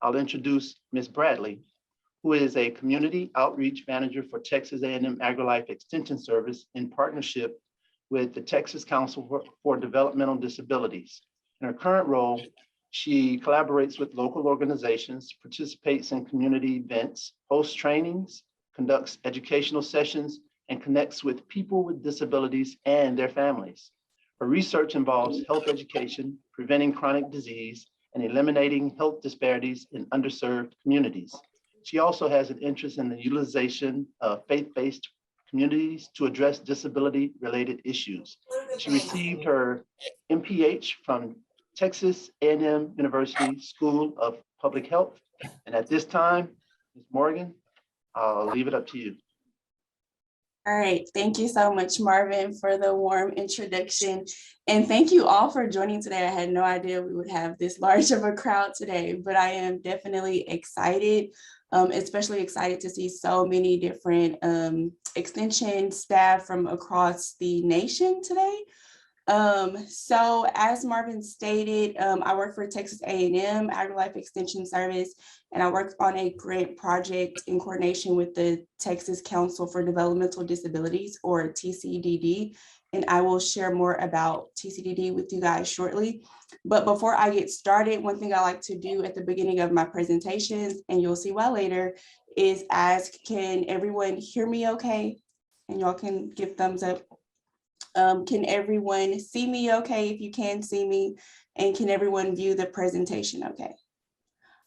I'll introduce Ms. Bradley, who is a Community Outreach Manager for Texas A&M AgriLife Extension Service in partnership with the Texas Council for Developmental Disabilities. In her current role, she collaborates with local organizations, participates in community events, hosts trainings, conducts educational sessions, and connects with people with disabilities and their families. Her research involves health education, preventing chronic disease, and eliminating health disparities in underserved communities. She also has an interest in the utilization of faith-based communities to address disability-related issues. She received her MPH from Texas A&M University School of Public Health. And at this time, Ms. Morgan, I'll leave it up to you. All right, thank you so much, Marvin, for the warm introduction. And thank you all for joining today. I had no idea we would have this large of a crowd today, but I am definitely excited, especially excited to see so many different extension staff from across the nation today. So as Marvin stated, I work for Texas A&M AgriLife Extension Service, and I work on a grant project in coordination with the Texas Council for Developmental Disabilities, or TCDD, and I will share more about TCDD with you guys shortly. But before I get started, one thing I like to do at the beginning of my presentations, and you'll see why later, is ask, can everyone hear me okay? And y'all can give thumbs up. Can everyone see me okay if you can see me? And can everyone view the presentation okay?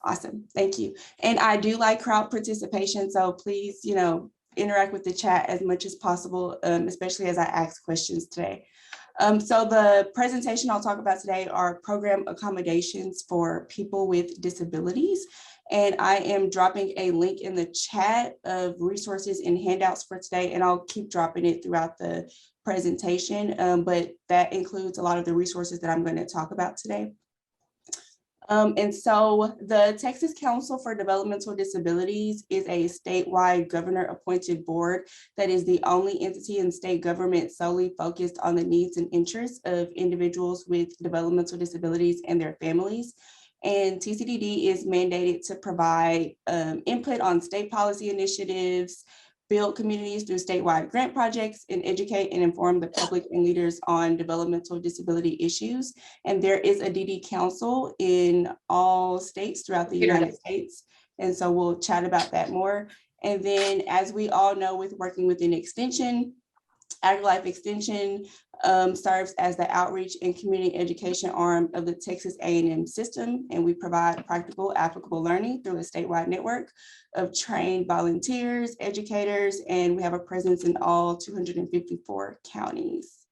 Awesome, thank you. And I do like crowd participation, so please, interact with the chat as much as possible, especially as I ask questions today. So the presentation I'll talk about today are program accommodations for people with disabilities. And I am dropping a link in the chat of resources and handouts for today, and I'll keep dropping it throughout the presentation, but that includes a lot of the resources that I'm going to talk about today. And so the Texas Council for Developmental Disabilities is a statewide governor-appointed board that is the only entity in state government solely focused on the needs and interests of individuals with developmental disabilities and their families. And TCDD is mandated to provide input on state policy initiatives, build communities through statewide grant projects, and educate and inform the public and leaders on developmental disability issues. And there is a DD Council in all states throughout the United States. And so we'll chat about that more. And then, as we all know, with working within Extension, AgriLife Extension serves as the outreach and community education arm of the Texas A&M system, and we provide practical, applicable learning through a statewide network of trained volunteers, educators, and we have a presence in all 254 counties.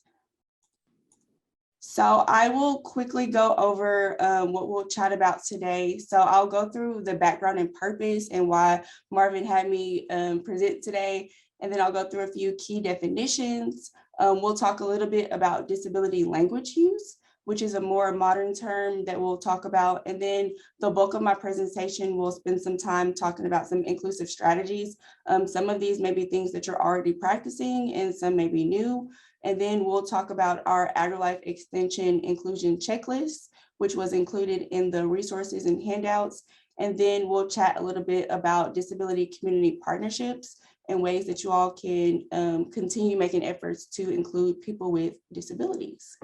So I will quickly go over what we'll chat about today. So I'll go through the background and purpose and why Marvin had me present today. And then I'll go through a few key definitions. We'll talk a little bit about disability language use, which is a more modern term that we'll talk about. And then the bulk of my presentation, we'll spend some time talking about some inclusive strategies. Some of these may be things that you're already practicing and some may be new. And then we'll talk about our AgriLife Extension Inclusion Checklist, which was included in the resources and handouts. And then we'll chat a little bit about disability community partnerships and ways that you all can continue making efforts to include people with disabilities.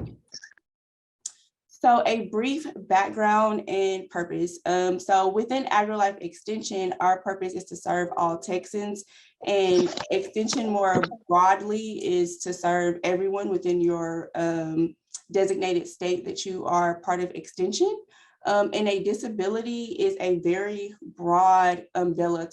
So a brief background and purpose. So within AgriLife Extension, our purpose is to serve all Texans, and Extension more broadly is to serve everyone within your designated state that you are part of Extension. And a disability is a very broad umbrella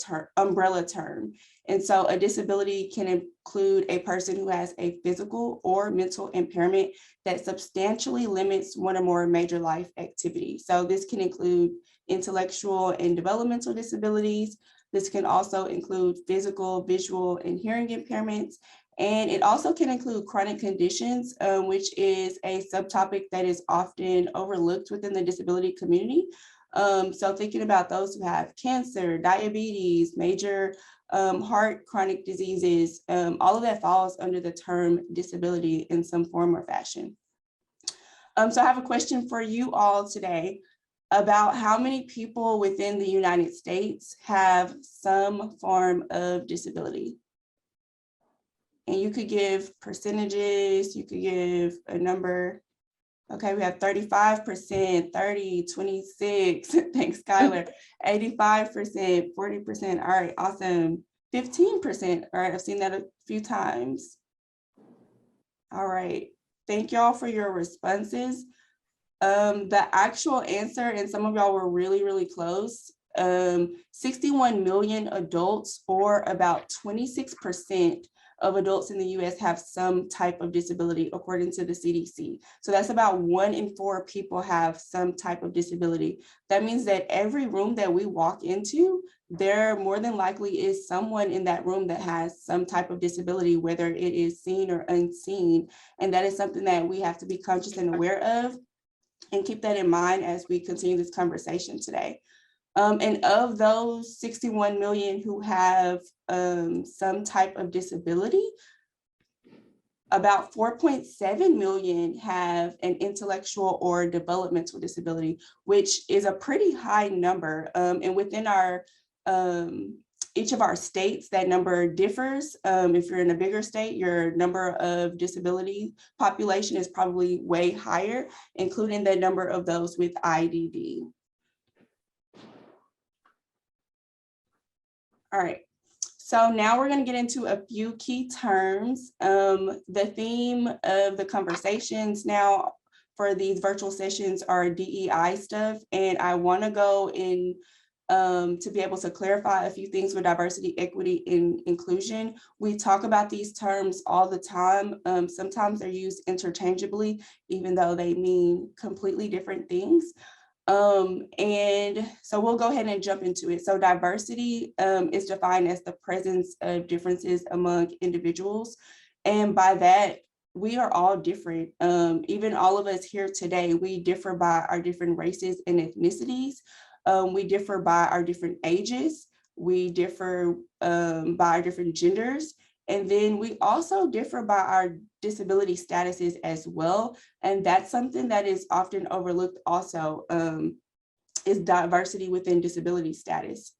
term. And so a disability can include a person who has a physical or mental impairment that substantially limits one or more major life activities. So this can include intellectual and developmental disabilities. This can also include physical, visual, and hearing impairments. And it also can include chronic conditions, which is a subtopic that is often overlooked within the disability community. So thinking about those who have cancer, diabetes, major heart chronic diseases, all of that falls under the term disability in some form or fashion. So I have a question for you all today. about how many people within the United States have some form of disability. And you could give percentages, you could give a number. Okay, we have 35%, 30, 26, thanks Skylar, 85%, 40%, all right, awesome. 15%, all right, I've seen that a few times. All right, thank y'all for your responses. The actual answer, and some of y'all were really, really close, 61 million adults, or about 26% of adults in the US have some type of disability, according to the CDC. So that's about 1 in 4 people have some type of disability. That means that every room that we walk into, there more than likely is someone in that room that has some type of disability, whether it is seen or unseen. And that is something that we have to be conscious and aware of, and keep that in mind as we continue this conversation today. And of those 61 million who have some type of disability, about 4.7 million have an intellectual or developmental disability, which is a pretty high number. And within our each of our states, that number differs. If you're in a bigger state, your number of disability population is probably way higher, including the number of those with IDD. All right, so now we're going to get into a few key terms. The theme of the conversations now for these virtual sessions are DEI stuff, and I want to go in to be able to clarify a few things with diversity, equity, and inclusion. We talk about these terms all the time. Sometimes they're used interchangeably, even though they mean completely different things. And so we'll go ahead and jump into it. So diversity is defined as the presence of differences among individuals. And by that, we are all different. Even all of us here today, we differ by our different races and ethnicities. We differ by our different ages. We differ by our different genders. And then we also differ by our disability statuses as well. And that's something that is often overlooked also, is diversity within disability status.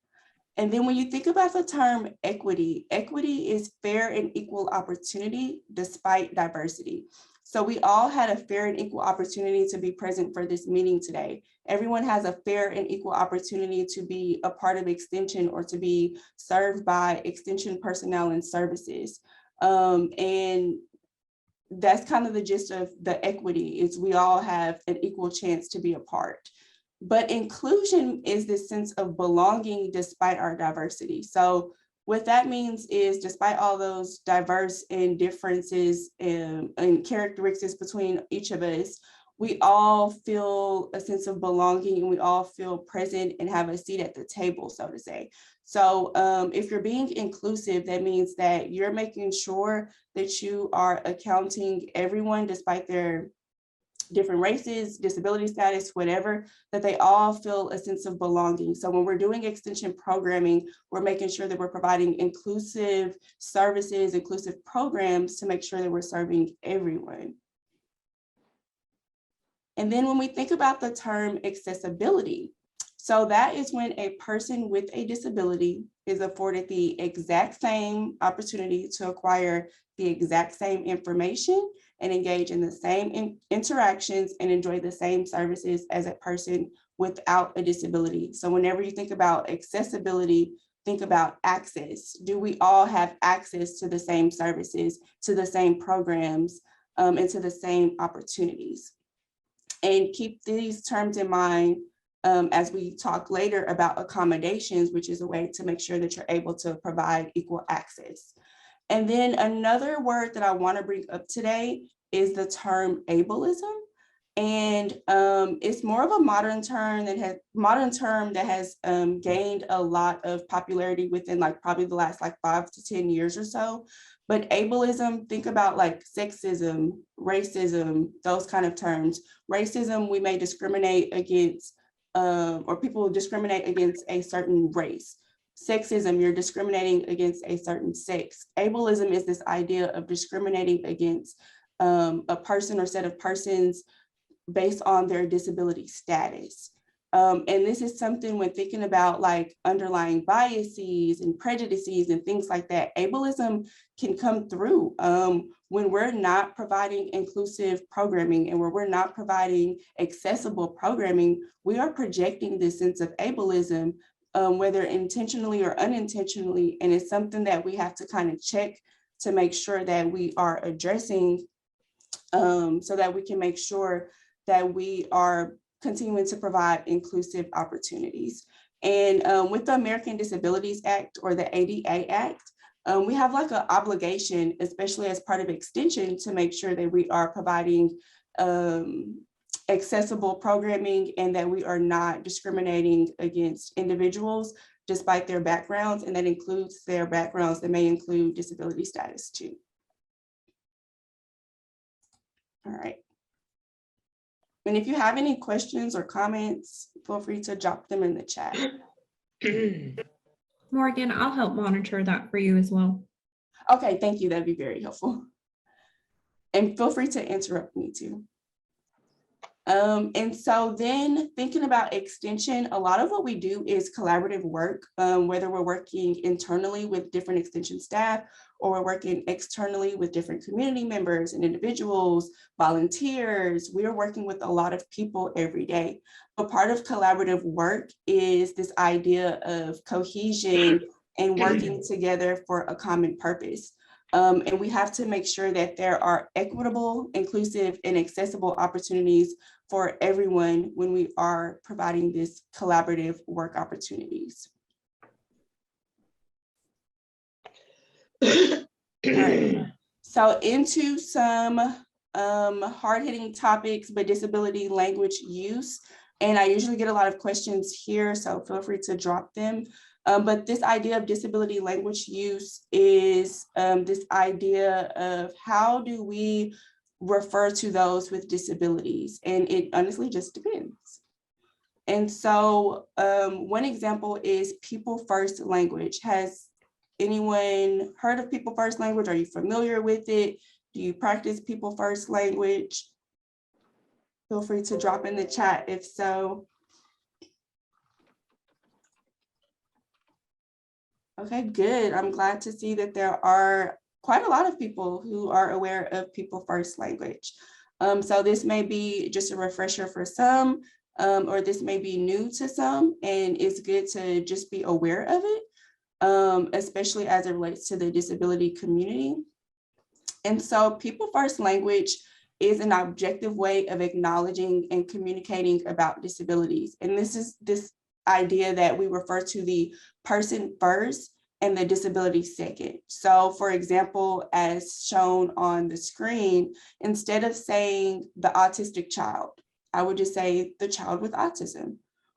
And then when you think about the term equity, equity is fair and equal opportunity despite diversity. So we all had a fair and equal opportunity to be present for this meeting today. Everyone has a fair and equal opportunity to be a part of Extension or to be served by Extension personnel and services. And that's kind of the gist of the equity, is we all have an equal chance to be a part. But inclusion is this sense of belonging despite our diversity. So what that means is, despite all those diverse and differences and characteristics between each of us, we all feel a sense of belonging, and we all feel present and have a seat at the table, so to say. So if you're being inclusive, that means that you're making sure that you are accounting everyone, despite their different races, disability status, whatever, that they all feel a sense of belonging. So when we're doing extension programming, we're making sure that we're providing inclusive services, inclusive programs to make sure that we're serving everyone. And then when we think about the term accessibility, so that is when a person with a disability is afforded the exact same opportunity to acquire the exact same information and engage in the same interactions and enjoy the same services as a person without a disability. So whenever you think about accessibility, think about access. Do we all have access to the same services, to the same programs, and to the same opportunities? And keep these terms in mind as we talk later about accommodations, which is a way to make sure that you're able to provide equal access. And then another word that I want to bring up today is the term ableism. And it's more of a modern term that has gained a lot of popularity within probably the last 5 to 10 years or so. But ableism, think about sexism, racism, those kind of terms. Racism, we may discriminate against, or people discriminate against a certain race. Sexism, you're discriminating against a certain sex. Ableism is this idea of discriminating against a person or set of persons based on their disability status. And this is something when thinking about like underlying biases and prejudices and things like that, ableism can come through when we're not providing inclusive programming and where we're not providing accessible programming, we are projecting this sense of ableism, whether intentionally or unintentionally. And it's something that we have to kind of check to make sure that we are addressing so that we can make sure that we are continuing to provide inclusive opportunities. And with the American Disabilities Act or the ADA Act, we have like an obligation, especially as part of extension, to make sure that we are providing accessible programming and that we are not discriminating against individuals despite their backgrounds, and that includes their backgrounds that may include disability status too. All right. And if you have any questions or comments, feel free to drop them in the chat. Morgan, I'll help monitor that for you as well. Okay, thank you. That'd be very helpful. And feel free to interrupt me too. And so then thinking about extension, a lot of what we do is collaborative work, whether we're working internally with different extension staff or we're working externally with different community members and individuals, volunteers. We are working with a lot of people every day. But part of collaborative work is this idea of cohesion and working together for a common purpose. And we have to make sure that there are equitable, inclusive, and accessible opportunities for everyone when we are providing this collaborative work opportunities. All right. So into some hard-hitting topics, but disability language use. And I usually get a lot of questions here, so feel free to drop them. But this idea of disability language use is this idea of how do we refer to those with disabilities? And it honestly just depends. And so one example is people first language. Has anyone heard of people first language? Are you familiar with it? Do you practice people first language? Feel free to drop in the chat if so. Okay, good. I'm glad to see that there are quite a lot of people who are aware of people first language. So this may be just a refresher for some, or this may be new to some, and it's good to just be aware of it, especially as it relates to the disability community. And so people first language is an objective way of acknowledging and communicating about disabilities. And this is this idea that we refer to the person first and the disability second. So for example, as shown on the screen, instead of saying the autistic child, I would just say the child with autism.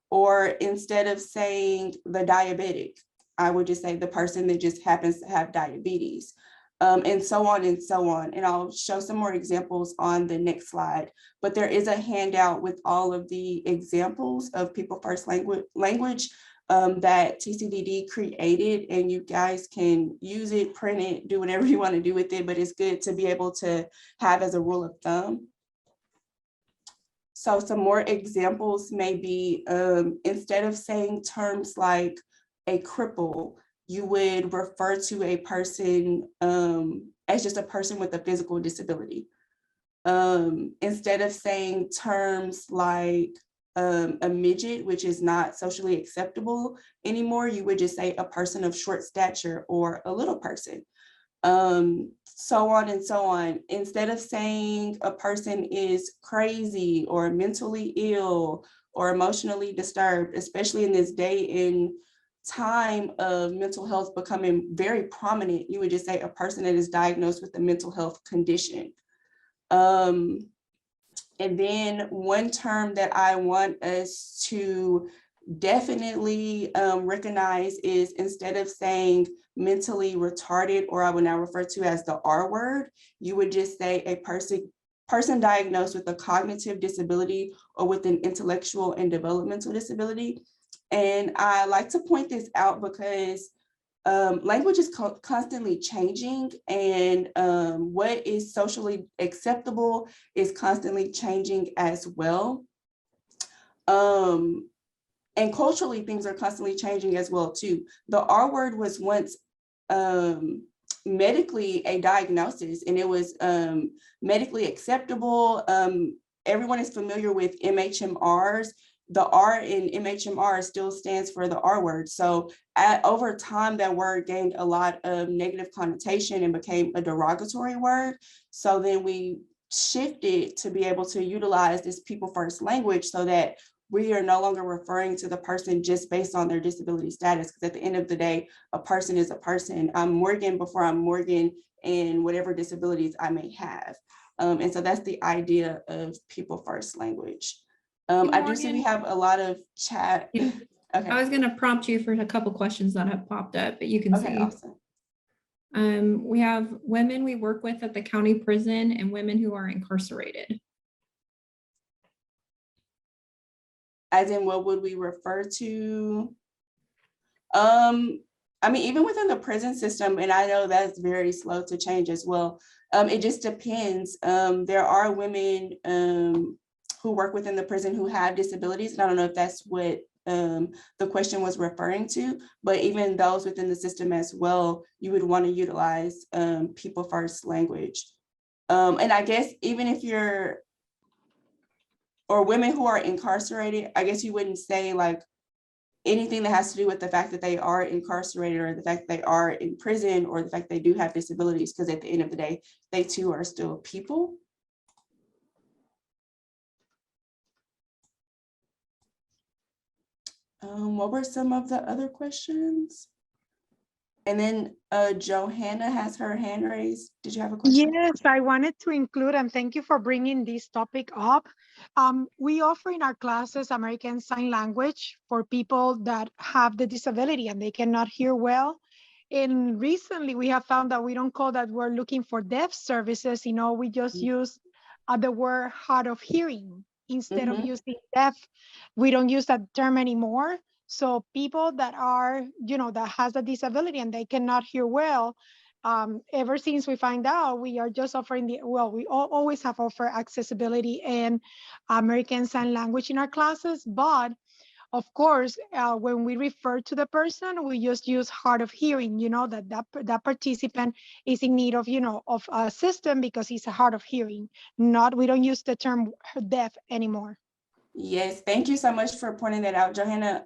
Or instead of saying the diabetic, I would just say the person that just happens to have diabetes. And so on and so on. And I'll show some more examples on the next slide, but there is a handout with all of the examples of people first language that TCDD created, and you guys can use it, print it, do whatever you want to do with it, but it's good to be able to have as a rule of thumb. So some more examples may be, instead of saying terms like a cripple, you would refer to a person as just a person with a physical disability. Instead of saying terms like a midget, which is not socially acceptable anymore, you would just say a person of short stature or a little person. So on and so on. Instead of saying a person is crazy or mentally ill or emotionally disturbed, especially in this day and time of mental health becoming very prominent, you would just say a person that is diagnosed with a mental health condition. And then one term that I want us to definitely recognize is, instead of saying mentally retarded, or I would now refer to as the R word, you would just say a person diagnosed with a cognitive disability or with an intellectual and developmental disability. And I like to point this out because language is constantly changing, and what is socially acceptable is constantly changing as well. and culturally, things are constantly changing as well too. The R word was once medically a diagnosis, and it was medically acceptable. Everyone is familiar with MHMRs. The R in MHMR still stands for the R word. So over time, that word gained a lot of negative connotation and became a derogatory word. So then we shifted to be able to utilize this people first language so that we are no longer referring to the person just based on their disability status, because at the end of the day, a person is a person. I'm Morgan before I'm Morgan and whatever disabilities I may have. And so that's the idea of people first language. I do see we have a lot of chat. Yeah. Okay. I was going to prompt you for a couple questions that have popped up, but you can Okay, see. awesome. We have women we work with at the county prison and women who are incarcerated. As in, what would we refer to? I mean, even within the prison system, and I know that's very slow to change as well. It just depends. There are women who work within the prison who have disabilities. And I don't know if that's what the question was referring to, but even those within the system as well, you would want to utilize people first language. And I guess even if you're, or women who are incarcerated, I guess you wouldn't say like anything that has to do with the fact that they are incarcerated or the fact that they are in prison or the fact they do have disabilities, because at the end of the day, they too are still people. What were some of the other questions? And then Johanna has her hand raised. Did you have a question? Yes, I wanted to include, and thank you for bringing this topic up. We offer in our classes American Sign Language for people that have the disability and they cannot hear well. And recently we have found that we don't call that word looking for deaf services, we just use the word hard of hearing. Instead of using deaf, we don't use that term anymore. So people that are, that has a disability and they cannot hear well, ever since we find out, we are just offering we always have offered accessibility and American Sign Language in our classes, but of course, when we refer to the person, we just use hard of hearing, that participant is in need of, of a system because he's hard of hearing. We don't use the term deaf anymore. Yes, thank you so much for pointing that out, Johanna.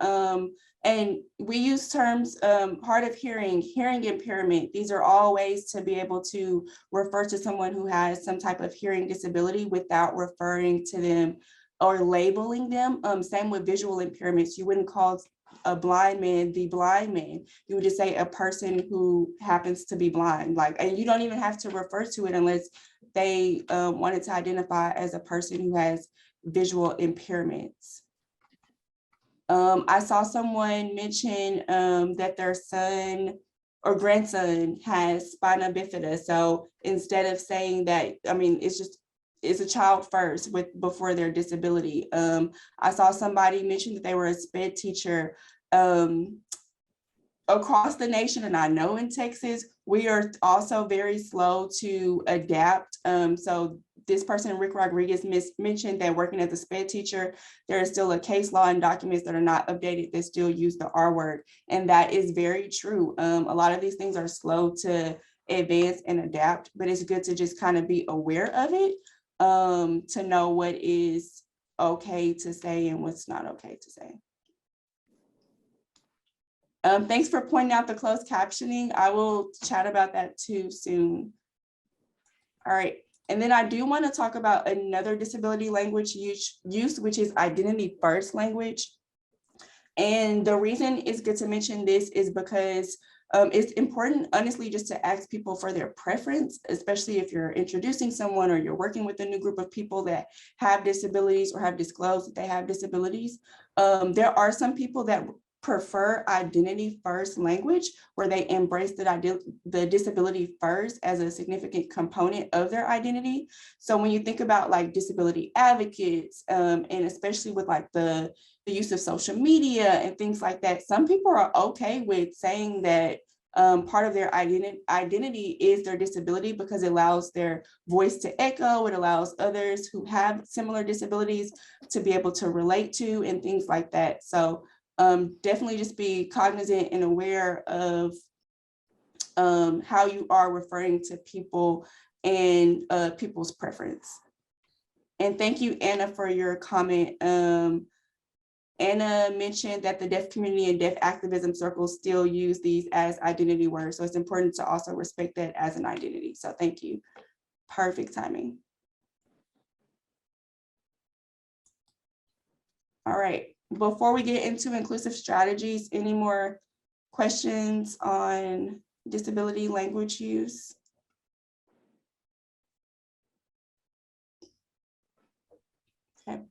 And we use terms hard of hearing, hearing impairment. These are all ways to be able to refer to someone who has some type of hearing disability without referring to them or labeling them. Same with visual impairments. You wouldn't call a blind man the blind man. You would just say a person who happens to be blind. And you don't even have to refer to it unless they wanted to identify as a person who has visual impairments. I saw someone mention that their son or grandson has spina bifida. So instead of saying that, it's a child first before their disability. I saw somebody mention that they were a SPED teacher across the nation, and I know in Texas, we are also very slow to adapt. So this person, Rick Rodriguez, mentioned that working as a SPED teacher, there is still a case law and documents that are not updated that still use the R word. And that is very true. A lot of these things are slow to advance and adapt, but it's good to just kind of be aware of it, to know what is okay to say and what's not okay to say. Thanks for pointing out the closed captioning. I will chat about that too soon. All right. And then I do want to talk about another disability language use, which is identity first language. And the reason it's good to mention this is because it's important, honestly, just to ask people for their preference, especially if you're introducing someone or you're working with a new group of people that have disabilities or have disclosed that they have disabilities. There are some people that prefer identity first language, where they embrace the disability first as a significant component of their identity. So when you think about like disability advocates, and especially with like the use of social media and things like that, some people are okay with saying that part of their identity is their disability, because it allows their voice to echo. It allows others who have similar disabilities to be able to relate to and things like that. So definitely just be cognizant and aware of how you are referring to people and people's preference. And thank you, Anna, for your comment. Anna mentioned that the deaf community and deaf activism circles still use these as identity words. So it's important to also respect that as an identity. So thank you. Perfect timing. All right, before we get into inclusive strategies, any more questions on disability language use? Okay.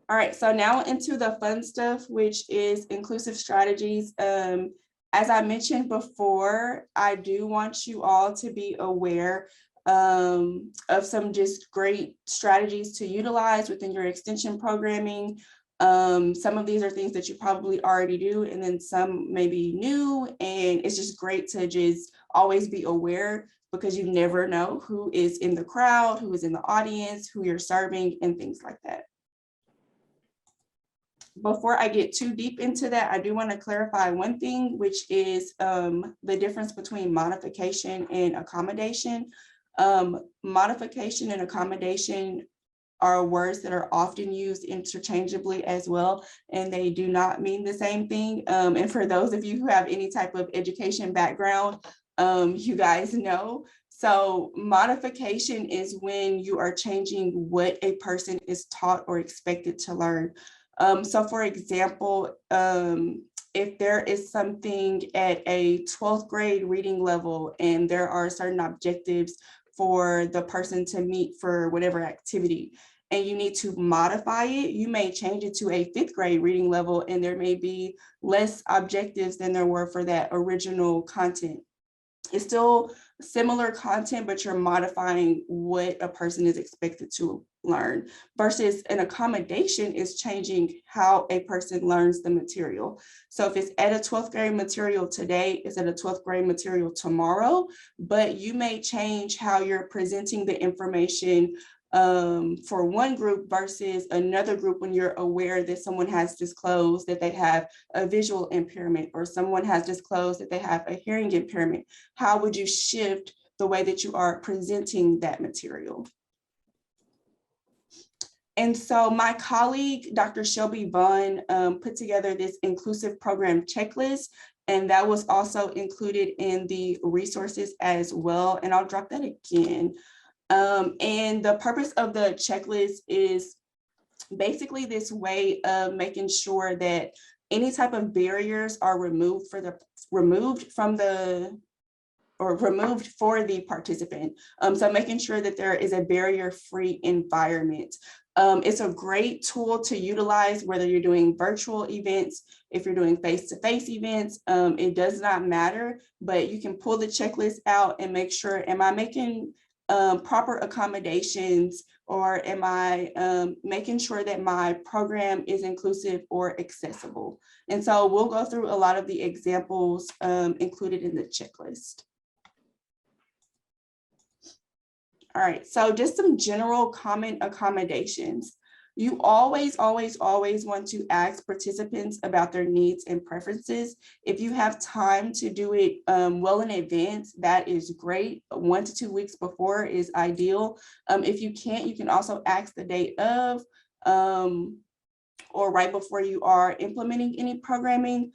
All right, so now into the fun stuff, which is inclusive strategies. As I mentioned before, I do want you all to be aware of some just great strategies to utilize within your extension programming. Some of these are things that you probably already do, and then some may be new, and it's just great to just always be aware, because you never know who is in the crowd, who is in the audience, who you're serving, and things like that. Before I get too deep into that, I do want to clarify one thing, which is the difference between modification and accommodation. Modification and accommodation are words that are often used interchangeably as well, and they do not mean the same thing. And for those of you who have any type of education background, you guys know. So modification is when you are changing what a person is taught or expected to learn. So for example, if there is something at a 12th grade reading level and there are certain objectives for the person to meet for whatever activity, and you need to modify it, you may change it to a 5th grade reading level, and there may be less objectives than there were for that original content. It's still similar content, but you're modifying what a person is expected to learn, versus an accommodation is changing how a person learns the material. So if it's at a 12th grade material today, it's at a 12th grade material tomorrow, but you may change how you're presenting the information for one group versus another group when you're aware that someone has disclosed that they have a visual impairment, or someone has disclosed that they have a hearing impairment. How would you shift the way that you are presenting that material? And so my colleague, Dr. Shelby Vaughn, put together this inclusive program checklist, and that was also included in the resources as well. And I'll drop that again. And the purpose of the checklist is basically this way of making sure that any type of barriers are removed for the participant. So making sure that there is a barrier-free environment. It's a great tool to utilize whether you're doing virtual events, if you're doing face-to-face events, it does not matter, but you can pull the checklist out and make sure, am I making proper accommodations, or am I making sure that my program is inclusive or accessible? And so we'll go through a lot of the examples included in the checklist. All right, so just some general common accommodations. You always want to ask participants about their needs and preferences. If you have time to do it well in advance, that is great. 1 to 2 weeks before is ideal. If you can't, you can also ask the day of, or right before you are implementing any programming,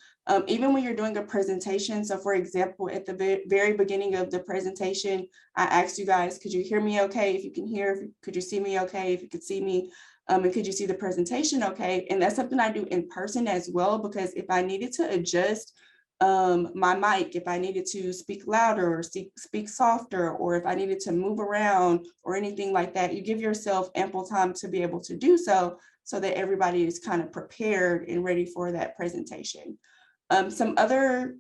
even when you're doing a presentation. So for example, at the very beginning of the presentation, I asked you guys, could you hear me okay? If you can hear, could you see me okay? If you could see me, and could you see the presentation okay? And that's something I do in person as well, because if I needed to adjust my mic, if I needed to speak louder or speak softer, or if I needed to move around or anything like that, you give yourself ample time to be able to do so, so that everybody is kind of prepared and ready for that presentation. Some other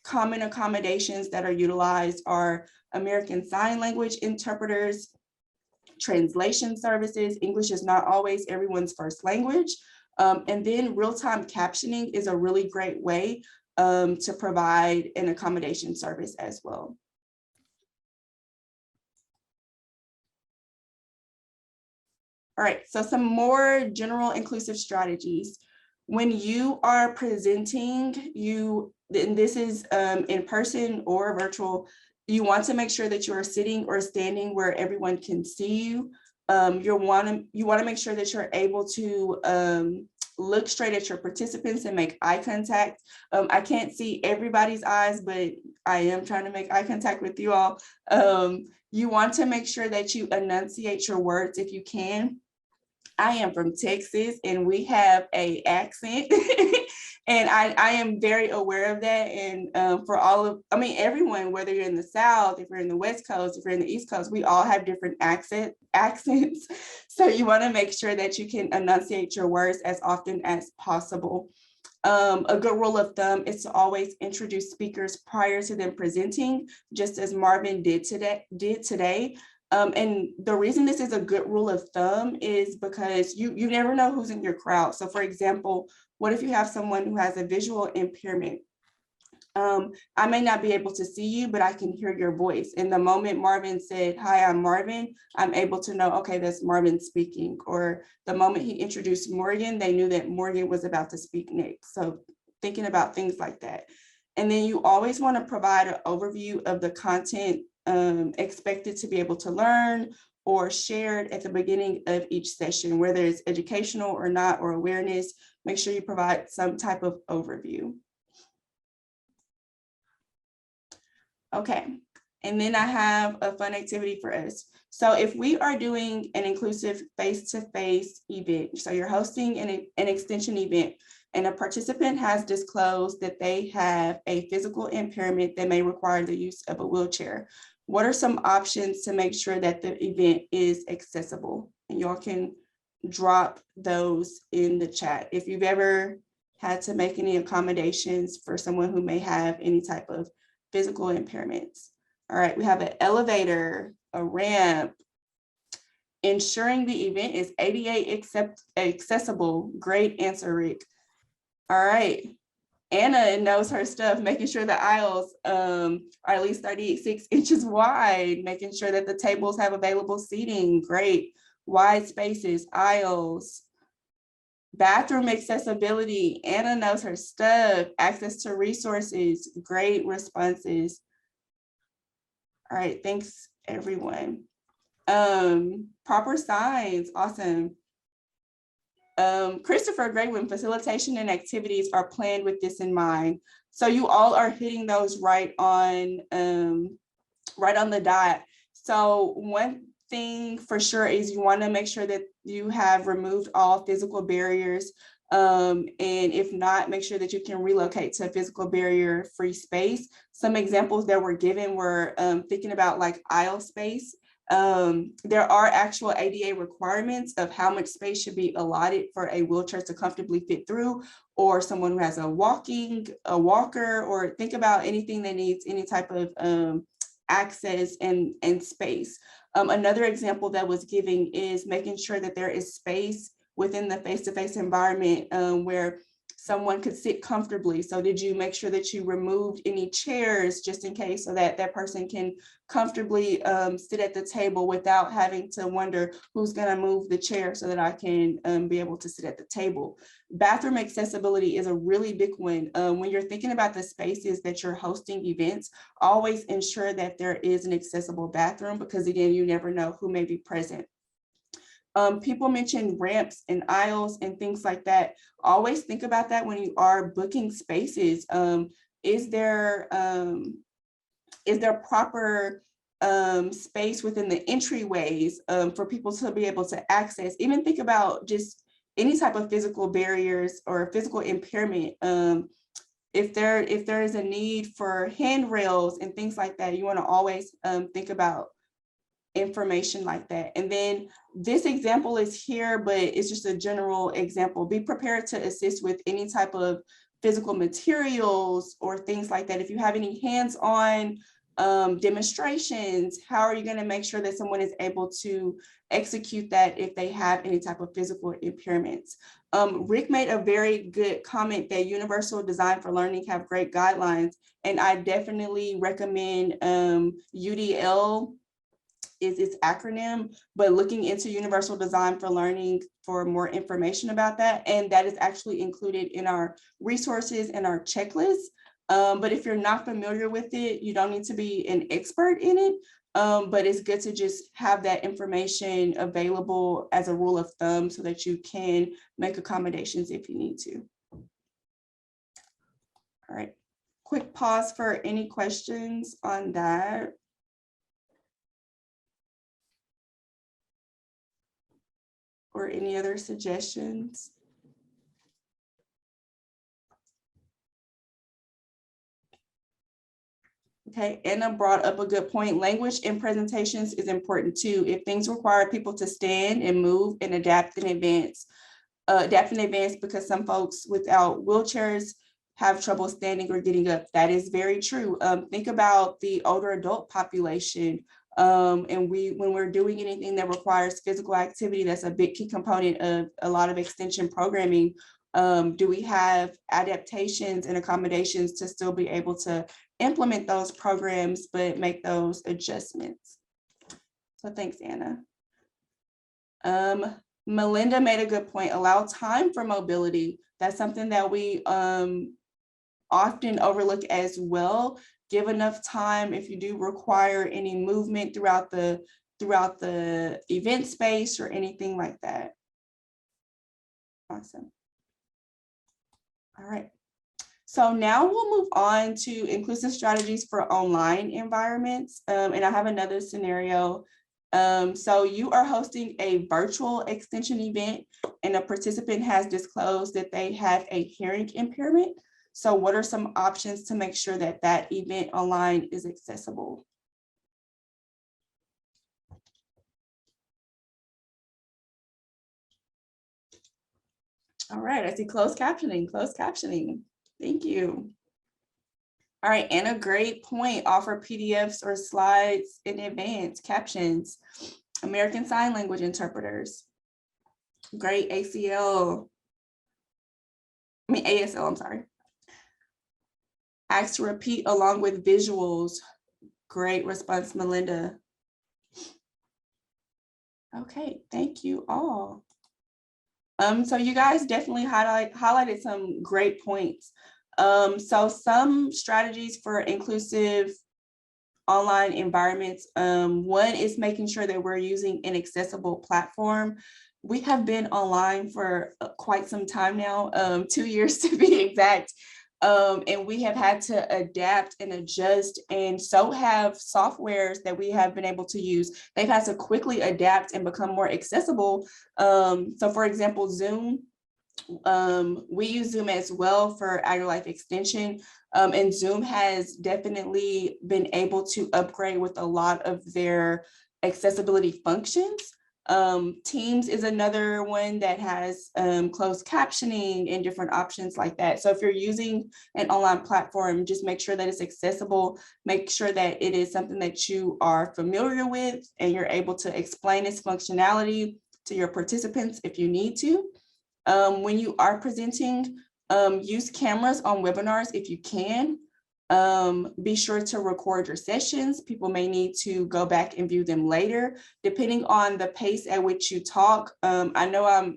common accommodations that are utilized are American Sign Language interpreters, translation services. English is not always everyone's first language. And then real-time captioning is a really great way to provide an accommodation service as well. All right, so some more general inclusive strategies. When you are presenting, and this is in person or virtual, you want to make sure that you are sitting or standing where everyone can see you. You want to make sure that you're able to look straight at your participants and make eye contact. I can't see everybody's eyes, but I am trying to make eye contact with you all. You want to make sure that you enunciate your words if you can. I am from Texas and we have an accent and I am very aware of that. And for everyone, whether you're in the South, if you're in the West Coast, if you're in the East Coast, we all have different accents. So you want to make sure that you can enunciate your words as often as possible. A good rule of thumb is to always introduce speakers prior to them presenting, just as Marvin did today. And the reason this is a good rule of thumb is because you never know who's in your crowd. So for example, what if you have someone who has a visual impairment? I may not be able to see you, but I can hear your voice. And the moment Marvin said, "Hi, I'm Marvin," I'm able to know, okay, that's Marvin speaking. Or the moment he introduced Morgan, they knew that Morgan was about to speak next. So thinking about things like that. And then you always want to provide an overview of the content expected to be able to learn or shared at the beginning of each session, whether it's educational or not, or awareness. Make sure you provide some type of overview. Okay, and then I have a fun activity for us. So if we are doing an inclusive face-to-face event, so you're hosting an extension event, and a participant has disclosed that they have a physical impairment that may require the use of a wheelchair, what are some options to make sure that the event is accessible? And y'all can drop those in the chat. If you've ever had to make any accommodations for someone who may have any type of physical impairments. All right, we have an elevator, a ramp, ensuring the event is ADA accessible. Great answer, Rick. All right, Anna knows her stuff, making sure the aisles are at least 36 inches wide, making sure that the tables have available seating. Great. Wide spaces, aisles. Bathroom accessibility, Anna knows her stuff. Access to resources, great responses. All right, thanks everyone. Proper signs, awesome. Christopher Graywin, facilitation and activities are planned with this in mind. So you all are hitting those right on the dot. So one thing for sure is you want to make sure that you have removed all physical barriers. And if not, make sure that you can relocate to a physical barrier free space. Some examples that were given were thinking about like aisle space. There are actual ADA requirements of how much space should be allotted for a wheelchair to comfortably fit through, or someone who has a walker, or think about anything that needs any type of access and space. Another example that was given is making sure that there is space within the face-to-face environment where someone could sit comfortably. So did you make sure that you removed any chairs just in case, so that that person can comfortably sit at the table without having to wonder who's gonna move the chair so that I can be able to sit at the table. Bathroom accessibility is a really big one. When you're thinking about the spaces that you're hosting events, always ensure that there is an accessible bathroom, because again, you never know who may be present. People mentioned ramps and aisles and things like that. Always think about that when you are booking spaces. Is there proper space within the entryways for people to be able to access? Even think about just any type of physical barriers or physical impairment. If there is a need for handrails and things like that, you want to always think about information like that. And then this example is here, but it's just a general example. Be prepared to assist with any type of physical materials or things like that. If you have any hands-on demonstrations, how are you going to make sure that someone is able to execute that if they have any type of physical impairments? Rick made a very good comment that Universal Design for Learning have great guidelines, and I definitely recommend UDL is its acronym, but looking into Universal Design for Learning for more information about that. And that is actually included in our resources and our checklist. But if you're not familiar with it, you don't need to be an expert in it. But it's good to just have that information available as a rule of thumb so that you can make accommodations if you need to. All right, quick pause for any questions on that. Or any other suggestions? Okay, Anna brought up a good point. Language in presentations is important too. If things require people to stand and move and adapt in advance because some folks without wheelchairs have trouble standing or getting up. That is very true. Think about the older adult population. And when we're doing anything that requires physical activity, that's a big key component of a lot of extension programming. Do we have adaptations and accommodations to still be able to implement those programs, but make those adjustments? So thanks, Anna. Melinda made a good point, allow time for mobility. That's something that we often overlook as well. Give enough time if you do require any movement throughout the event space or anything like that. Awesome. All right. So now we'll move on to inclusive strategies for online environments. And I have another scenario. So you are hosting a virtual extension event and a participant has disclosed that they have a hearing impairment. So what are some options to make sure that that event online is accessible? All right, I see closed captioning. Thank you. All right, Anna, great point. Offer PDFs or slides in advance, captions, American Sign Language interpreters. Great, ASL, I'm sorry. Ask to repeat along with visuals. Great response, Melinda. Okay, thank you all. So you guys definitely highlighted some great points. So some strategies for inclusive online environments. One is making sure that we're using an accessible platform. We have been online for quite some time now, 2 years to be exact. And we have had to adapt and adjust, and so have softwares that we have been able to use. They've had to quickly adapt and become more accessible. So for example, Zoom, we use Zoom as well for AGRILIFE extension, and Zoom has definitely been able to upgrade with a lot of their accessibility functions. Teams is another one that has closed captioning and different options like that. So if you're using an online platform, just make sure that it's accessible, make sure that it is something that you are familiar with and you're able to explain its functionality to your participants if you need to. When you are presenting, use cameras on webinars if you can. Be sure to record your sessions. People may need to go back and view them later, depending on the pace at which you talk. I know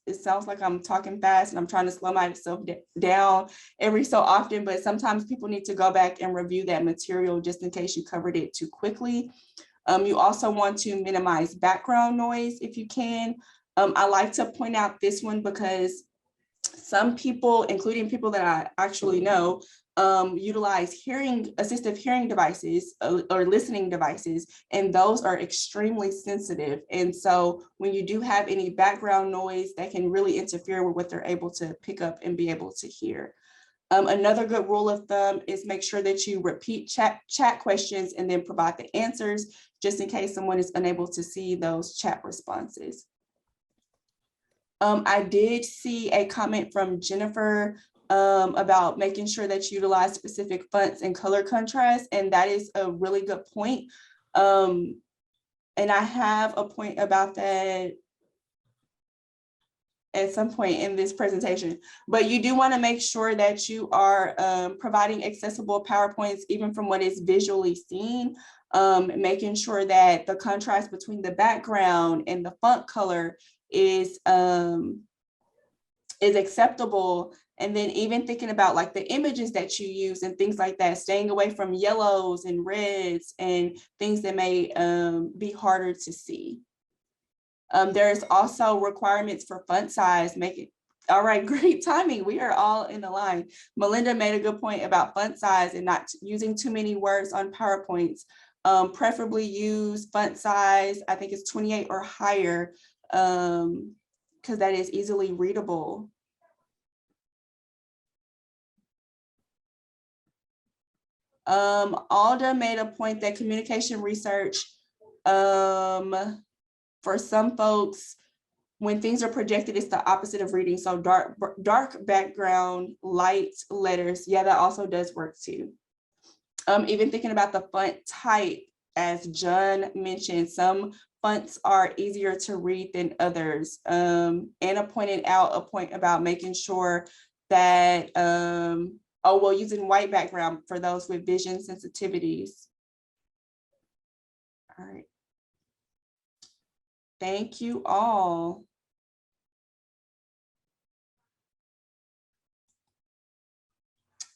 it sounds like I'm talking fast and I'm trying to slow myself down every so often, but sometimes people need to go back and review that material just in case you covered it too quickly. You also want to minimize background noise if you can. I like to point out this one because some people, including people that I actually know, utilize assistive hearing devices or listening devices, and those are extremely sensitive. And so when you do have any background noise, that can really interfere with what they're able to pick up and be able to hear. Another good rule of thumb is make sure that you repeat chat questions and then provide the answers, just in case someone is unable to see those chat responses. I did see a comment from Jennifer about making sure that you utilize specific fonts and color contrast, and that is a really good point. And I have a point about that at some point in this presentation, but you do want to make sure that you are providing accessible PowerPoints even from what is visually seen, making sure that the contrast between the background and the font color is acceptable. And then even thinking about like the images that you use and things like that, staying away from yellows and reds and things that may be harder to see. There's also requirements for font size. All right, great timing. We are all in the line. Melinda made a good point about font size and not using too many words on PowerPoints. Preferably use font size, I think it's 28 or higher, because that is easily readable. Alda made a point that communication research, for some folks, when things are projected, it's the opposite of reading. So dark background, light letters. Yeah, that also does work too. Even thinking about the font type, as John mentioned, some fonts are easier to read than others. Anna pointed out a point about making sure that, using white background for those with vision sensitivities. All right. Thank you all.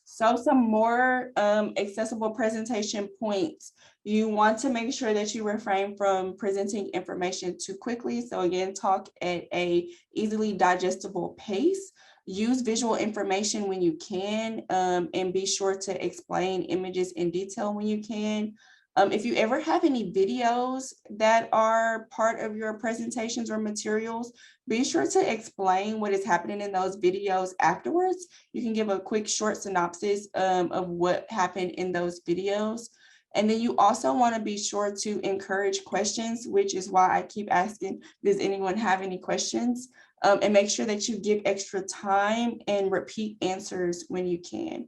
So some more accessible presentation points. You want to make sure that you refrain from presenting information too quickly. So again, talk at a easily digestible pace. Use visual information when you can, and be sure to explain images in detail when you can. If you ever have any videos that are part of your presentations or materials, be sure to explain what is happening in those videos afterwards. You can give a quick short synopsis of what happened in those videos. And then you also want to be sure to encourage questions, which is why I keep asking, does anyone have any questions? And make sure that you give extra time and repeat answers when you can.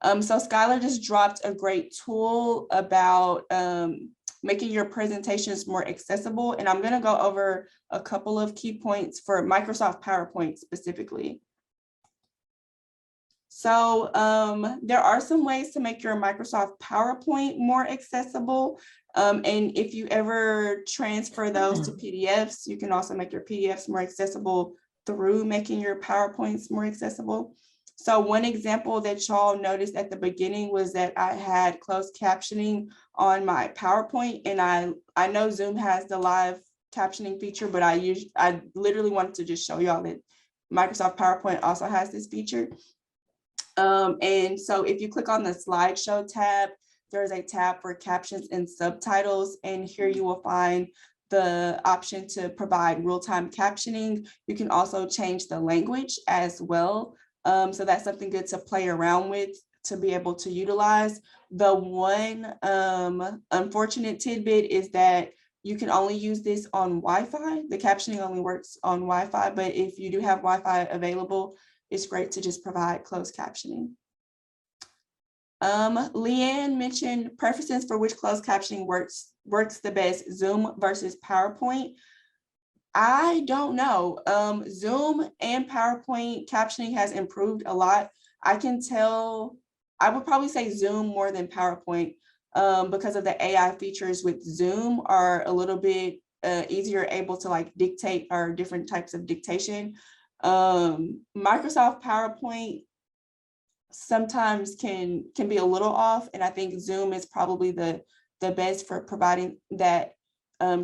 So Skylar just dropped a great tool about making your presentations more accessible. And I'm going to go over a couple of key points for Microsoft PowerPoint specifically. So there are some ways to make your Microsoft PowerPoint more accessible. And if you ever transfer those to PDFs, you can also make your PDFs more accessible through making your PowerPoints more accessible. So one example that y'all noticed at the beginning was that I had closed captioning on my PowerPoint, and I know Zoom has the live captioning feature, but I literally wanted to just show y'all that Microsoft PowerPoint also has this feature. And so if you click on the slideshow tab, there's a tab for captions and subtitles, and here you will find the option to provide real-time captioning. You can also change the language as well. So that's something good to play around with to be able to utilize. The one unfortunate tidbit is that you can only use this on Wi-Fi. The captioning only works on Wi-Fi, but if you do have Wi-Fi available, it's great to just provide closed captioning. Leanne mentioned preferences for which closed captioning works the best, Zoom versus PowerPoint. I don't know. Zoom and PowerPoint captioning has improved a lot. I can tell, I would probably say Zoom more than PowerPoint because of the AI features with Zoom are a little bit easier able to like dictate or different types of dictation. Microsoft PowerPoint sometimes can be a little off, and I think Zoom is probably the best for providing that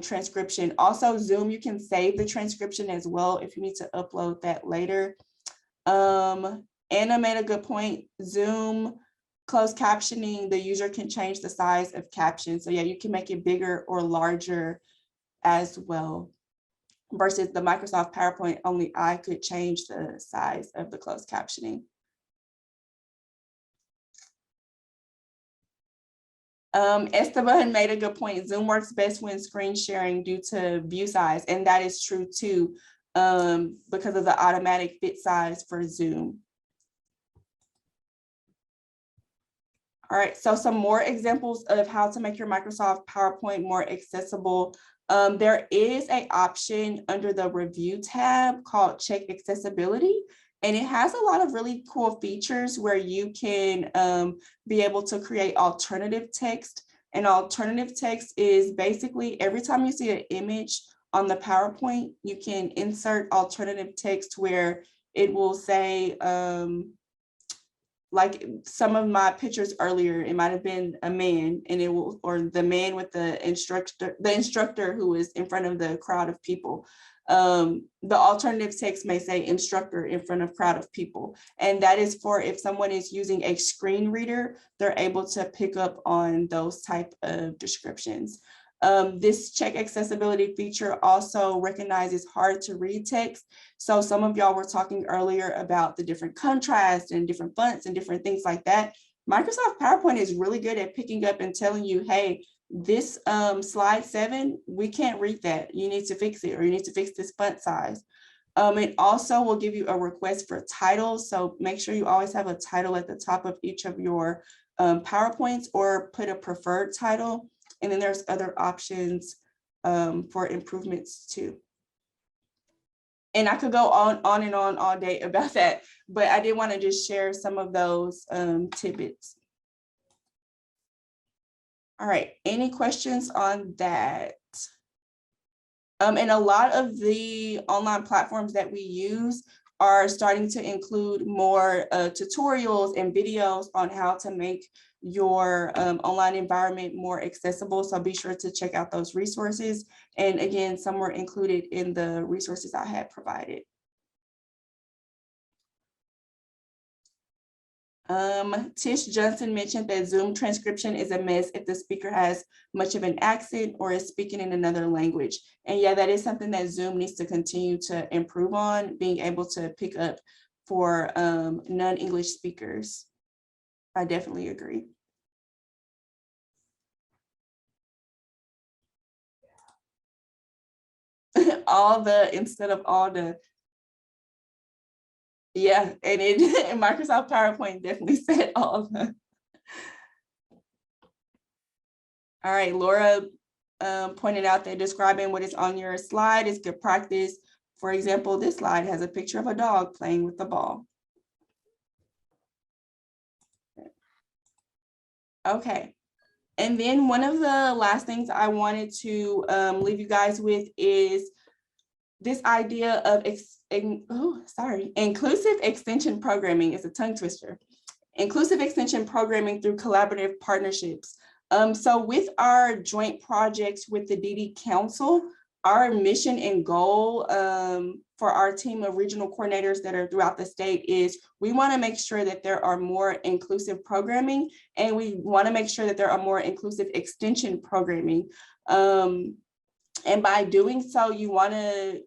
transcription. Also, Zoom, you can save the transcription as well if you need to upload that later. Anna made a good point. Zoom closed captioning, the user can change the size of captions. So yeah, you can make it bigger or larger as well. Versus the Microsoft PowerPoint, only I could change the size of the closed captioning. Esteban made a good point. Zoom works best when screen sharing due to view size, and that is true too, because of the automatic fit size for Zoom. All right, so some more examples of how to make your Microsoft PowerPoint more accessible. There is an option under the review tab called Check Accessibility, and it has a lot of really cool features where you can be able to create alternative text. And alternative text is basically every time you see an image on the PowerPoint, you can insert alternative text where it will say, like some of my pictures earlier, it might have been a man and it will, or the man with the instructor who is in front of the crowd of people. The alternative text may say instructor in front of crowd of people. And that is for if someone is using a screen reader, they're able to pick up on those type of descriptions. This check accessibility feature also recognizes hard to read text. So some of y'all were talking earlier about the different contrasts and different fonts and different things like that. Microsoft PowerPoint is really good at picking up and telling you, hey, this slide 7, we can't read that. You need to fix it, or you need to fix this font size. It also will give you a request for titles. So make sure you always have a title at the top of each of your PowerPoints, or put a preferred title. And then there's other options for improvements too. And I could go on and on all day about that, but I did want to just share some of those tidbits. All right, any questions on that? And a lot of the online platforms that we use are starting to include more tutorials and videos on how to make your online environment more accessible. So be sure to check out those resources. And again, some were included in the resources I had provided. Tish Johnson mentioned that Zoom transcription is a mess if the speaker has much of an accent or is speaking in another language. And yeah, that is something that Zoom needs to continue to improve on, being able to pick up for non-English speakers. I definitely agree. Instead of all the, yeah, and and Microsoft PowerPoint definitely said all of them. All right, Laura pointed out that describing what is on your slide is good practice. For example, this slide has a picture of a dog playing with the ball. Okay, and then one of the last things I wanted to leave you guys with is this idea of inclusive extension programming. Is a tongue twister. Inclusive extension programming through collaborative partnerships. So with our joint projects with the DD Council, our mission and goal for our team of regional coordinators that are throughout the state is we want to make sure that there are more inclusive programming, and we want to make sure that there are more inclusive extension programming. And by doing so, you want to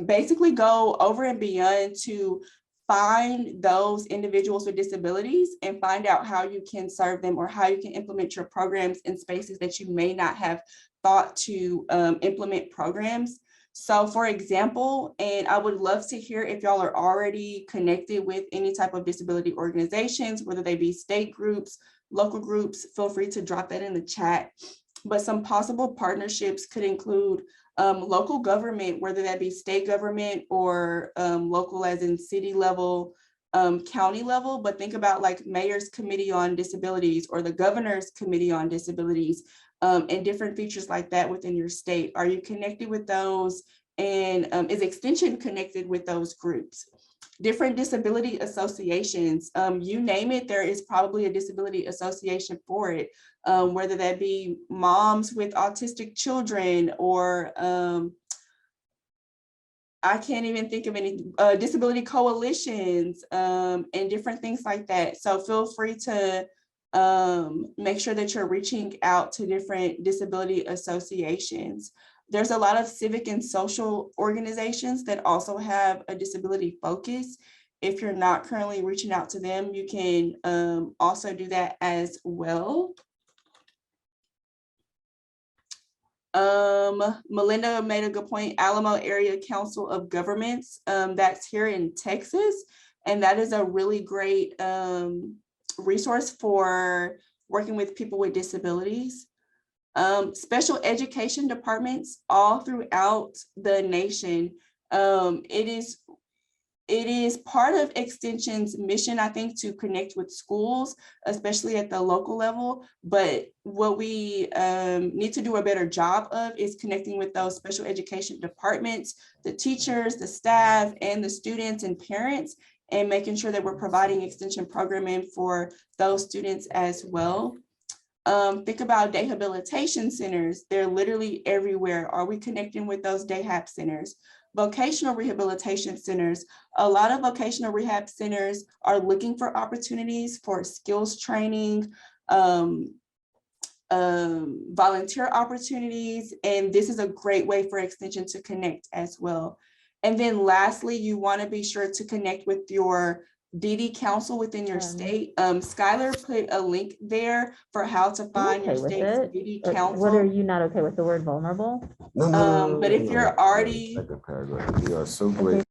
basically go over and beyond to find those individuals with disabilities and find out how you can serve them, or how you can implement your programs in spaces that you may not have thought to implement programs. So for example, and I would love to hear if y'all are already connected with any type of disability organizations, whether they be state groups, local groups, feel free to drop that in the chat. But some possible partnerships could include local government, whether that be state government or local as in city level, county level, but think about like Mayor's Committee on Disabilities or the Governor's Committee on Disabilities, and different features like that within your state. Are you connected with those? And is Extension connected with those groups? Different disability associations, you name it, there is probably a disability association for it, whether that be moms with autistic children, or I can't even think of any disability coalitions, and different things like that. So feel free to make sure that you're reaching out to different disability associations. There's a lot of civic and social organizations that also have a disability focus. If you're not currently reaching out to them, you can also do that as well. Melinda made a good point. Alamo Area Council of Governments, that's here in Texas, and that is a really great resource for working with people with disabilities. Special education departments all throughout the nation. It It is part of Extension's mission, I think, to connect with schools, especially at the local level. But what we need to do a better job of is connecting with those special education departments, the teachers, the staff, and the students and parents, and making sure that we're providing extension programming for those students as well. Think about day habilitation centers. They're literally everywhere. Are we connecting with those day hab centers? Vocational rehabilitation centers. A lot of vocational rehab centers are looking for opportunities for skills training, volunteer opportunities, and this is a great way for Extension to connect as well. And then lastly, you want to be sure to connect with your DD council within your state. Skylar put a link there for how to find your state's DD council. What are you not okay with the word vulnerable? But if you're already, You are so great.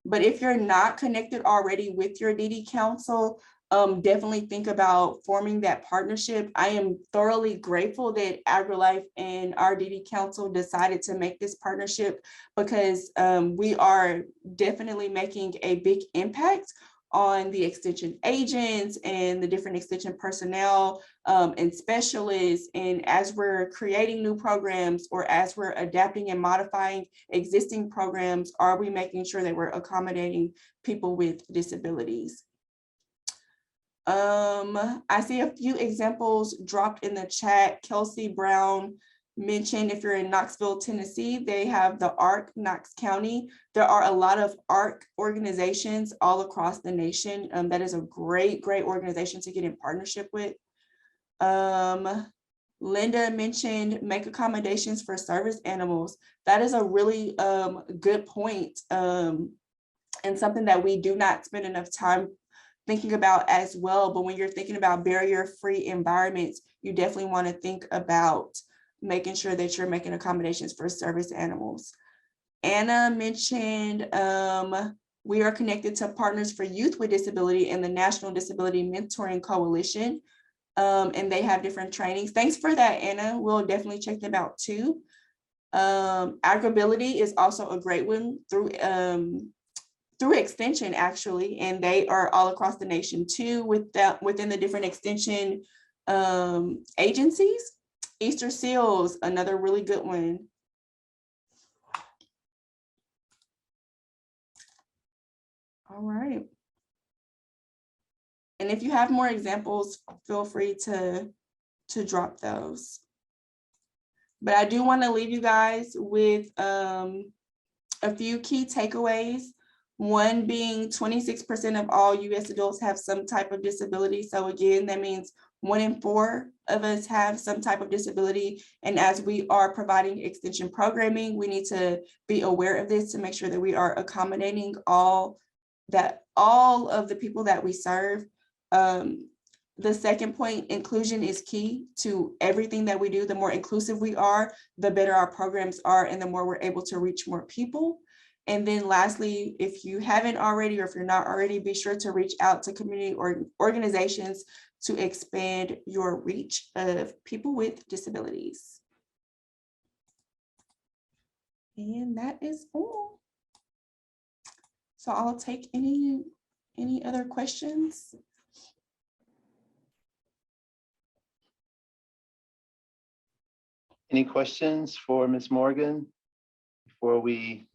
but if you're not connected already with your DD council, definitely think about forming that partnership. I am thoroughly grateful that AGRILIFE and our DD council decided to make this partnership, because we are definitely making a big impact on the extension agents and the different extension personnel and specialists. And as we're creating new programs, or as we're adapting and modifying existing programs, are we making sure that we're accommodating people with disabilities? I see a few examples dropped in the chat. Kelsey Brown mentioned, if you're in Knoxville, Tennessee, they have the ARC, Knox County. There are a lot of ARC organizations all across the nation. That is a great organization to get in partnership with. Linda mentioned make accommodations for service animals. That is a really good point, and something that we do not spend enough time thinking about as well. But when you're thinking about barrier-free environments, you definitely want to think about making sure that you're making accommodations for service animals. Anna mentioned we are connected to Partners for Youth with Disability and the National Disability Mentoring Coalition, and they have different trainings. Thanks for that, Anna. We'll definitely check them out too. AGRILIFE is also a great one through Extension, actually, and they are all across the nation too, within the different Extension agencies. Easter Seals, another really good one. All right. And if you have more examples, feel free to drop those. But I do want to leave you guys with a few key takeaways. One being 26% of all US adults have some type of disability. So again, that means 1 in 4 of us have some type of disability. And as we are providing extension programming, we need to be aware of this to make sure that we are accommodating all of the people that we serve. The second point, inclusion is key to everything that we do. The more inclusive we are, the better our programs are, and the more we're able to reach more people. And then lastly, if you haven't already, or if you're not already, be sure to reach out to community organizations to expand your reach of people with disabilities. And that is all. So I'll take any other questions. Any questions for Ms. Morgan before we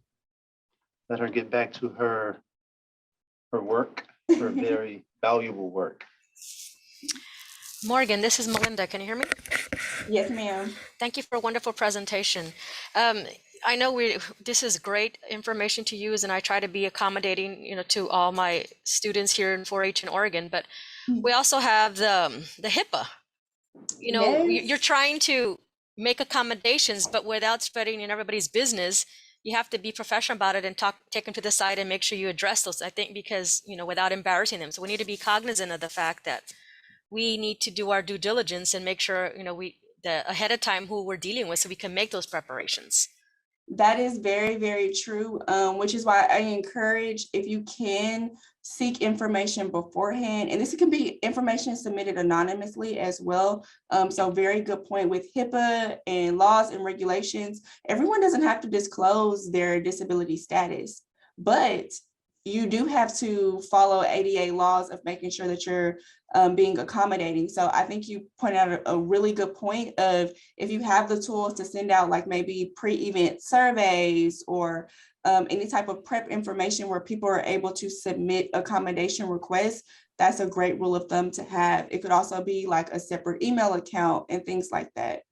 let her get back to her work, her very valuable work? Morgan, this is Melinda. Can you hear me? Yes, ma'am. Thank you for a wonderful presentation. I know this is great information to use, and I try to be accommodating, to all my students here in 4-H in Oregon. But we also have the HIPAA. Yes. You're trying to make accommodations, but without spreading in everybody's business. You have to be professional about it and take them to the side and make sure you address those. I think because without embarrassing them. So we need to be cognizant of the fact that we need to do our due diligence and make sure ahead of time who we're dealing with, so we can make those preparations. That is very, very true, which is why I encourage, if you can, seek information beforehand. And this can be information submitted anonymously as well. So very good point with HIPAA and laws and regulations. Everyone doesn't have to disclose their disability status, but you do have to follow ADA laws of making sure that you're being accommodating. So I think you pointed out a really good point of if you have the tools to send out like maybe pre-event surveys or any type of prep information where people are able to submit accommodation requests, that's a great rule of thumb to have. It could also be like a separate email account and things like that.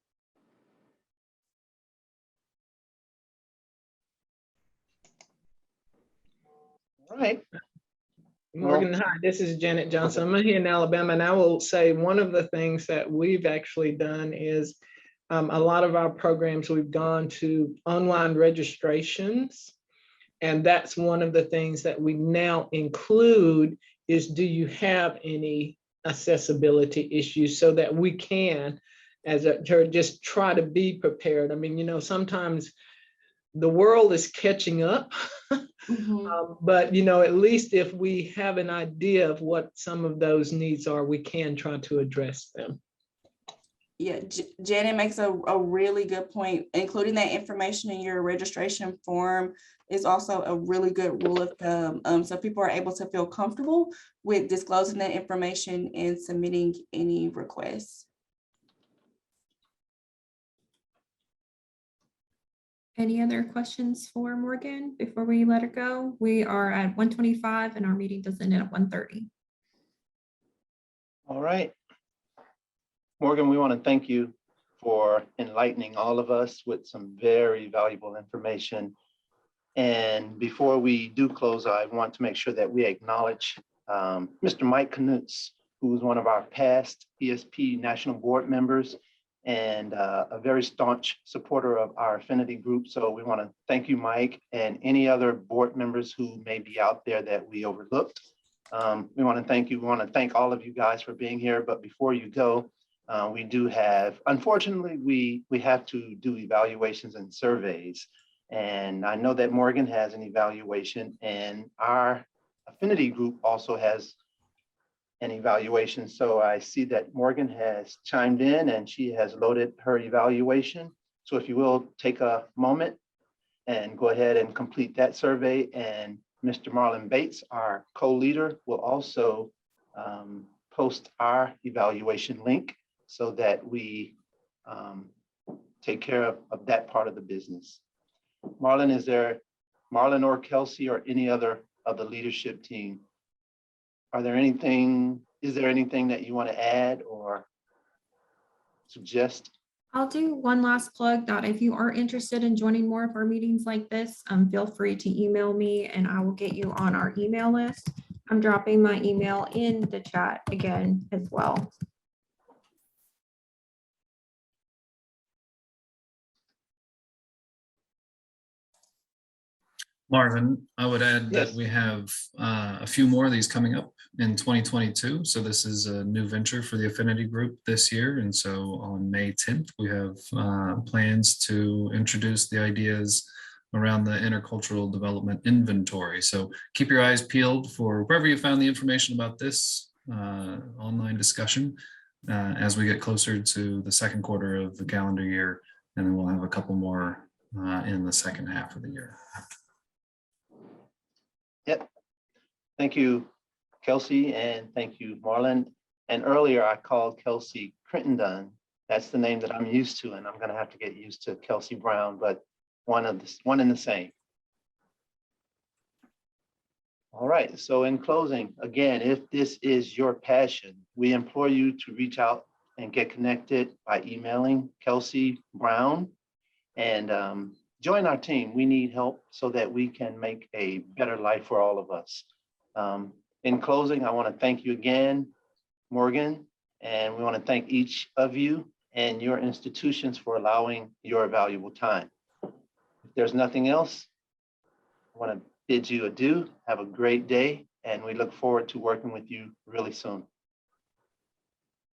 All right. Morgan, hi, this is Janet Johnson. I'm here in Alabama, and I will say one of the things that we've actually done is a lot of our programs, we've gone to online registrations. And that's one of the things that we now include is, do you have any accessibility issues, so that we can, as a church, just try to be prepared. I mean, you know, sometimes the world is catching up. But, you know, at least if we have an idea of what some of those needs are, we can try to address them. Yeah, Janet makes a really good point. Including that information in your registration form is also a really good rule of thumb. So people are able to feel comfortable with disclosing that information and submitting any requests. Any other questions for Morgan before we let her go? We are at 1:25 and our meeting does end at 1:30. All right. Morgan, we want to thank you for enlightening all of us with some very valuable information. And before we do close, I want to make sure that we acknowledge Mr. Mike Knutz, who was one of our past ESP National Board members and a very staunch supporter of our Affinity group. So we want to thank you, Mike, and any other board members who may be out there that we overlooked. We want to thank you. We want to thank all of you guys for being here. But before you go, we do have, unfortunately, we have to do evaluations and surveys. And I know that Morgan has an evaluation, and our Affinity group also has an evaluation. So I see that Morgan has chimed in and she has loaded her evaluation. So if you will take a moment and go ahead and complete that survey. And Mr. Marlon Bates, our co-leader, will also post our evaluation link so that we take care of that part of the business. Marlon, is there, Marlon or Kelsey or any other of the leadership team, is there anything that you want to add or suggest? I'll do one last plug that if you are interested in joining more of our meetings like this, feel free to email me and I will get you on our email list. I'm dropping my email in the chat again as well. Marvin, I would add Yes. that we have a few more of these coming up in 2022. So this is a new venture for the Affinity Group this year. And so on May 10th, we have plans to introduce the ideas around the intercultural development inventory. So keep your eyes peeled for wherever you found the information about this online discussion as we get closer to the second quarter of the calendar year. And then we'll have a couple more in the second half of the year. Yep. Thank you, Kelsey, and thank you, Marlon. And earlier I called Kelsey Crittenden. That's the name that I'm used to, and I'm going to have to get used to Kelsey Brown, but one and the same. All right. So in closing, again, if this is your passion, we implore you to reach out and get connected by emailing Kelsey Brown and join our team. We need help so that we can make a better life for all of us. In closing, I want to thank you again, Morgan, and we want to thank each of you and your institutions for allowing your valuable time. If there's nothing else, I want to bid you adieu. Have a great day, and we look forward to working with you really soon.